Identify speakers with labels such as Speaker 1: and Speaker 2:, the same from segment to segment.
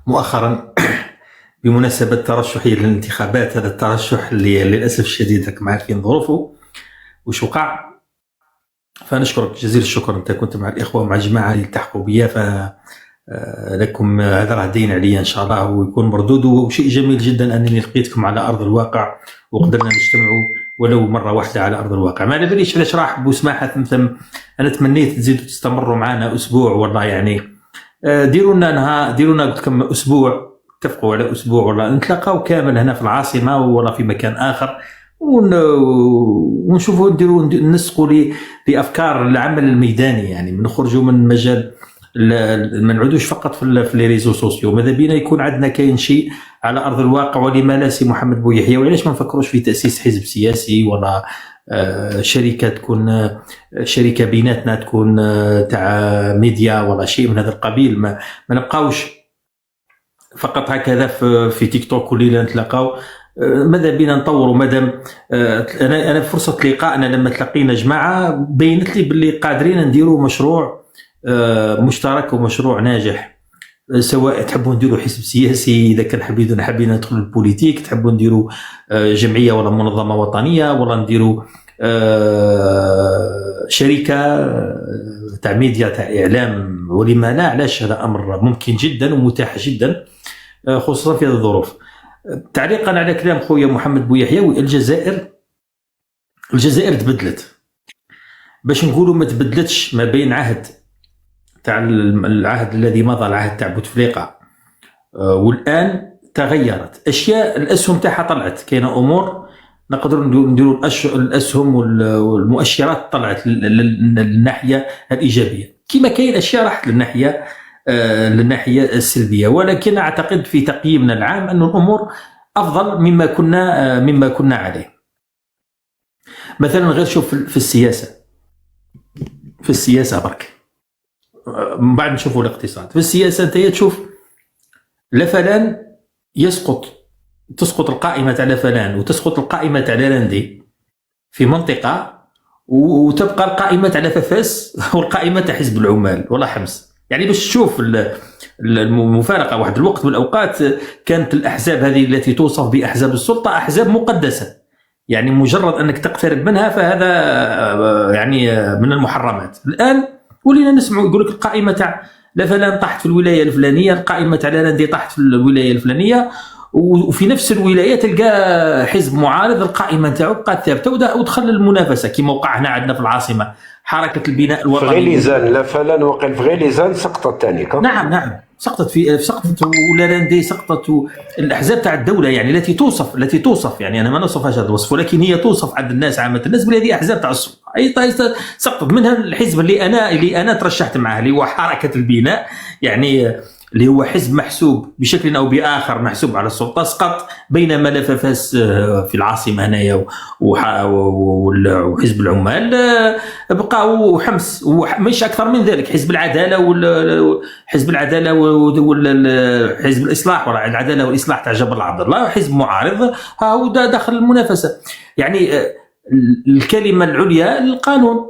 Speaker 1: مؤخرا بمناسبة ترشحي للانتخابات. هذا الترشح اللي للأسف الشديد راكم عارفين ظروفه وش وقع. فنشكرك جزيل الشكر، أنت كنت مع الإخوة ومع الجماعة اللي التحقوا بيا، لكم هذا راه دين عليا إن شاء الله ويكون مردود. وشيء جميل جدا أنني لقيتكم على أرض الواقع وقدرنا نجتمعوا ولو مرة واحدة على أرض الواقع. ما نبريش علاش راح بوسماحة ثمثم. أنا تمنيت تزيدوا تستمروا معنا أسبوع والله، يعني ديروا لنا قلت لكم أسبوع، اتفقوا على أسبوع والله نتلاقاو كامل هنا في العاصمة ولا في مكان آخر ونشوفوا نسقوا لأفكار العمل الميداني، يعني نخرجوا من مجال ما نعودوش فقط في لي ريزو سوسيو. ماذا بينا يكون عندنا كاين شيء على ارض الواقع. ولما لا سي محمد بويحيى، وعلاش ما نفكروش في تاسيس حزب سياسي ولا شركه تكون شركه بيناتنا تكون تاع ميديا ولا شيء من هذا القبيل. ما نبقاوش فقط هكذا في تيك توك وليله نتلاقاو. ماذا بينا نطوروا. مادام انا فرصه لقائنا لما تلاقينا جماعه بينت لي باللي قادرين نديروا مشروع مشترك ومشروع ناجح. سواء تحبوا نديروا حزب سياسي، اذا كان حابين ندخلوا البوليتيك، تحبوا نديروا جمعيه ولا منظمه وطنيه، ولا نديروا شركه تاع ميديا تاع اعلام، ولما لا. علاش؟ هذا امر ممكن جدا ومتاح جدا خصوصا في هذه الظروف. تعليقا على كلام خويا محمد بويحيى، الجزائر تبدلت، باش نقولوا ما تبدلتش ما بين عهد تاع العهد الذي مضى، العهد تاع بوتفليقه، والان تغيرت اشياء. الاسهم تاعها طلعت، كاينه امور نقدروا نديروا الاسهم والمؤشرات طلعت للناحيه الايجابيه، كما كاين اشياء راحت للناحيه السلبيه. ولكن اعتقد في تقييمنا العام ان الامور افضل مما كنا عليه. مثلا غير شوف في السياسه برك، من بعد نشوفوا الاقتصاد. في السياسه انت تشوف لا فلان تسقط القائمه تاع لا فلان وتسقط القائمه تاع لاندي في منطقه، وتبقى القائمه تاع فاس والقائمه تاع حزب العمال ولا حمص. يعني باش تشوف المفارقه. واحد الوقت من الاوقات كانت الاحزاب هذه التي توصف باحزاب السلطه احزاب مقدسه، يعني مجرد انك تقترب منها فهذا يعني من المحرمات. الان ولينا نسمعوا يقول لك القائمه تاع لا فلان طاحت في الولايه الفلانيه، القائمه تاع لاندي طاحت في الولايه الفلانيه، وفي نفس الولايه تلقى حزب معارض القائمه تاعو بقات ثابته ودخل المنافسه، كما وقع هنا عندنا في العاصمه حركه البناء الوطني.
Speaker 2: في غليزان لا فلان وقل في غليزان سقطت ثاني.
Speaker 1: نعم سقطت ولا لاندي سقطت. الاحزاب تاع الدوله يعني التي توصف يعني انا ما نوصفهاش هذا الوصف، ولكن هي توصف عند الناس عامه الناس بهذه احزاب تاع السلطه. اي سقطت منها الحزب اللي انا ترشحت معه، اللي هو حركه البناء، يعني اللي هو حزب محسوب بشكل او باخر محسوب على السلطه، سقط. بينما لفافاس في العاصمه هنايا وحزب العمال بقاو حمص، ومش اكثر من ذلك. حزب العداله وحزب الاصلاح ولا العداله والاصلاح تاع جبر عبد الله حزب معارض، ها هو داخل المنافسه. يعني الكلمه العليا القانون،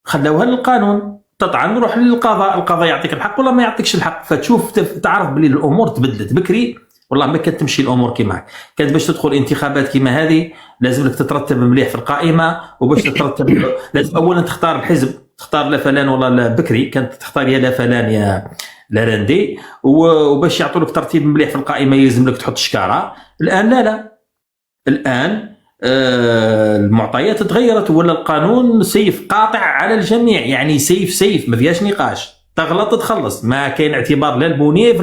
Speaker 1: خلوها للقانون. تطعن نروح للقضاء، القضاء يعطيك الحق ولا ما يعطيكش الحق. فتشوف تعرف بلي الامور تبدلت. بكري والله ما كانت تمشي الامور كيما كانت. باش تدخل انتخابات كيما هذه لازم لك تترتب مليح في القائمه، وباش تترتب لازم اولا تختار الحزب، تختار لا فلان ولا لا. بكري كانت تختار يا لا فلان يا لا راندي، وباش يعطوا لك ترتيب مليح في القائمه يلزم لك تحط شكاره. الان لا الان المعطيات تغيرت، ولا القانون سيف قاطع على الجميع، يعني سيف ما فيهاش نقاش. تغلط تخلص، ما كاين اعتبار لا البونيف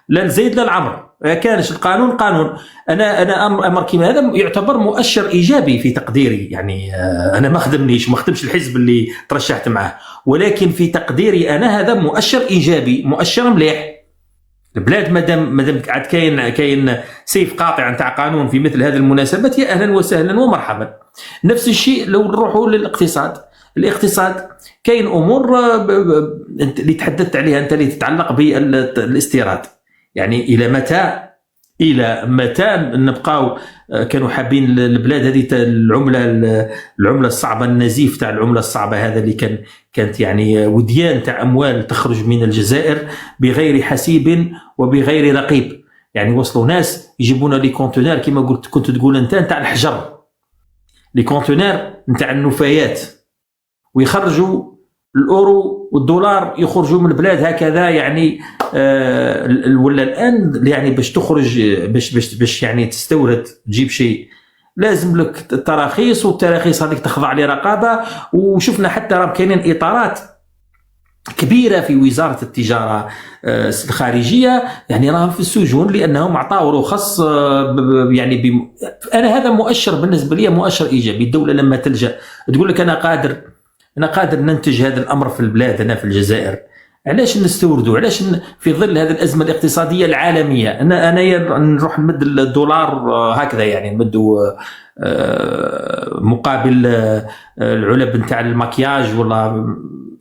Speaker 1: لا الزيد لا العمر. كانش القانون قانون. انا امر كيما هذا يعتبر مؤشر ايجابي في تقديري. يعني انا ما خدمش الحزب اللي ترشحت معه، ولكن في تقديري انا هذا مؤشر ايجابي، مؤشر مليح. البلاد مادام عاد كاين سيف قاطع نتاع قانون في مثل هذه المناسبات، يا اهلا وسهلا ومرحبا. نفس الشيء لو نروحوا الاقتصاد كاين امور اللي تحدثت عليها انت اللي تتعلق بالاستيراد. يعني الى الى متى نبقاو كانوا حابين البلاد هذه العمله الصعبه، النزيف تاع العمله الصعبه هذا اللي كانت يعني وديان تاع اموال تخرج من الجزائر بغير حسيب وبغير رقيب. يعني وصلوا ناس يجيبونا لي كونتينر كما كنت تقول انت نتاع الحجر، لي كونتينر نتاع النفايات، ويخرجوا الاورو والدولار يخرجوا من البلاد هكذا. يعني ولا الان يعني باش تخرج باش يعني تستورد تجيب شيء لازم لك التراخيص، والتراخيص هذيك تخضع لرقابه. وشفنا حتى راه كاينين اطارات كبيره في وزاره التجاره الخارجيه يعني راهم في السجون لانهم اعطاوا رخص. يعني انا هذا مؤشر بالنسبه لي، مؤشر ايجابي. الدوله لما تلجا تقول لك انا قادر ننتج هذا الامر في البلاد هنا في الجزائر، علاش نستوردوا؟ علاش في ظل هذه الازمه الاقتصاديه العالميه انا نروح نمد الدولار هكذا، يعني نمدوا مقابل العلب نتاع المكياج ولا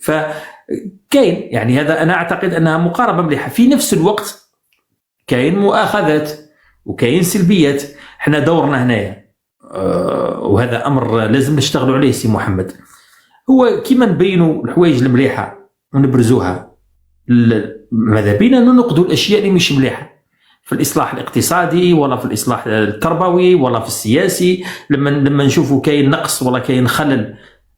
Speaker 1: فكاين. يعني هذا انا اعتقد انها مقاربه مليحه. في نفس الوقت كاين مؤاخذات وكاين سلبيات. احنا دورنا هنايا وهذا امر لازم نشتغلوا عليه سي محمد، هو كيما نبينوا الحوايج المليحه ونبرزوها، ماذا بينا ننقدوا الاشياء اللي مش مليحه في الاصلاح الاقتصادي ولا في الاصلاح التربوي ولا في السياسي. لما نشوفوا كاين نقص ولا كاين خلل،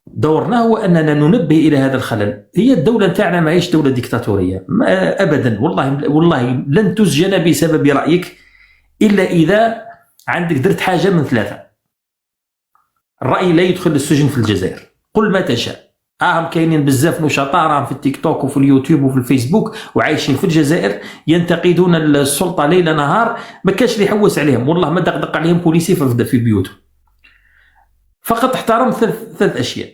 Speaker 1: دورنا هو اننا ننبه الى هذا الخلل. هي الدوله نتاعنا ماهيش دوله ديكتاتوريه ابدا، والله لن تسجن بسبب رايك الا اذا عندك درت حاجه من ثلاثه. الراي لا يدخل السجن في الجزائر، قل ما تشاء. راهم كاينين بزاف نشطاء راهم في التيك توك وفي اليوتيوب وفي الفيسبوك وعايشين في الجزائر ينتقدون السلطه ليل نهار، ما كانش اللي يحوس عليهم، والله ما دقدق عليهم بوليسي في بيوتهم. فقط احترم ثلاث اشياء.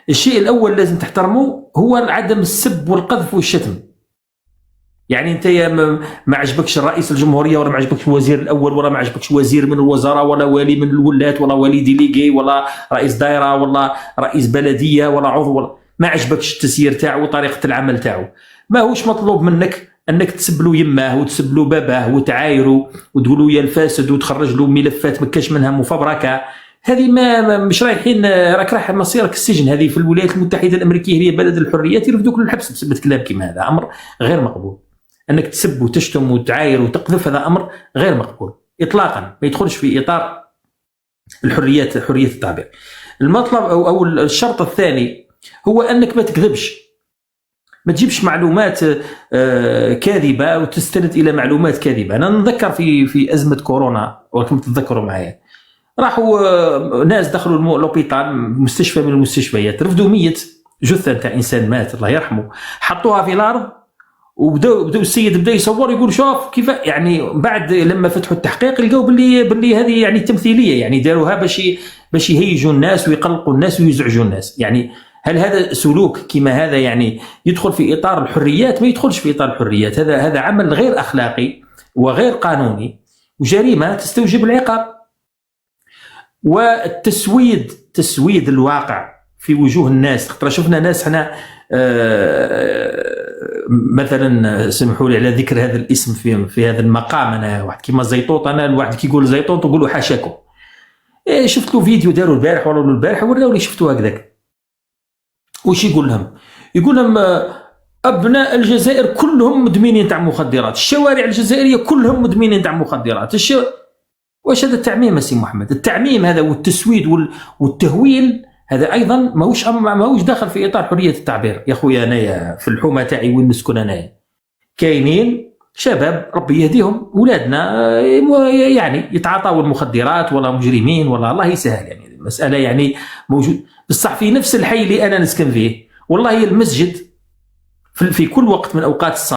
Speaker 1: الشيء الاول لازم تحترمه هو عدم السب والقذف والشتم. يعني انت ما عجبكش الرئيس الجمهوريه ولا ما عجبكش الوزير الاول ولا ما عجبكش وزير من الوزراء ولا والي من الولاة ولا والي ديليغي ولا رئيس دائره ولا رئيس بلديه ولا عضو ولا ما عجبكش التسيير تاعو وطريقه العمل تاعو، ما هوش مطلوب منك انك تسب له يماه وتسب له باباه وتعايره وتقول له يا الفاسد وتخرج له ملفات ما كاش منها مفبركه. هذه ما مش رايحين، راك رايح مصيرك السجن. هذه في الولايات المتحده الامريكيه هي بلد الحريات، يرفدوك للحبس بسبب كلام كيما هذا. امر غير مقبول انك تسب وتشتم وتعاير وتقذف، هذا امر غير مقبول اطلاقا، ما يدخلش في اطار الحريات، حريه التعبير. المطلب او الشرط الثاني هو انك ما تكذبش، ما تجيبش معلومات كاذبه وتستند الى معلومات كاذبه. انا نتذكر في ازمه كورونا، وراكم تتذكروا معايا، راحوا ناس دخلوا لوبيتال، مستشفى من المستشفيات، رفدوا 100 جثه تاع انسان مات الله يرحمه، حطوها في الارض وبداو السيد بدا يصور يقول شوف كيف. يعني بعد لما فتحوا التحقيق لقوا باللي هذه يعني تمثيليه، يعني داروها باش يهيجوا الناس ويقلقوا الناس ويزعجوا الناس. يعني هل هذا سلوك كما هذا يعني يدخل في اطار الحريات؟ ما يدخلش في اطار الحريات. هذا عمل غير اخلاقي وغير قانوني وجريمه تستوجب العقاب. تسويد الواقع في وجوه الناس. ترى شفنا ناس هنا مثلا سمحوا لي على ذكر هذا الاسم في هذا المقام، انا واحد كيما زيطوط، انا الواحد كي يقول زيطوط نقول له حاشاكم. شفت له فيديو داروا البارح ولا البارح وراوني شفتوا هكذاك. وش يقول لهم؟ يقول لهم ابناء الجزائر كلهم مدمنين تاع مخدرات، الشوارع الجزائريه كلهم مدمنين تاع مخدرات. واش هذا التعميم سي محمد؟ التعميم هذا والتسويد والتهويل هذا ايضا ماهوش داخل في اطار حريه التعبير. يا خويا انايا في الحومه تاعي وين نسكن انايا كاينين شباب ربي يهديهم ولادنا يعني يتعاطوا المخدرات ولا مجرمين ولا الله يسهل. يعني المساله يعني موجود، بصح في نفس الحي اللي انا نسكن فيه والله المسجد في كل وقت من اوقات الصلاة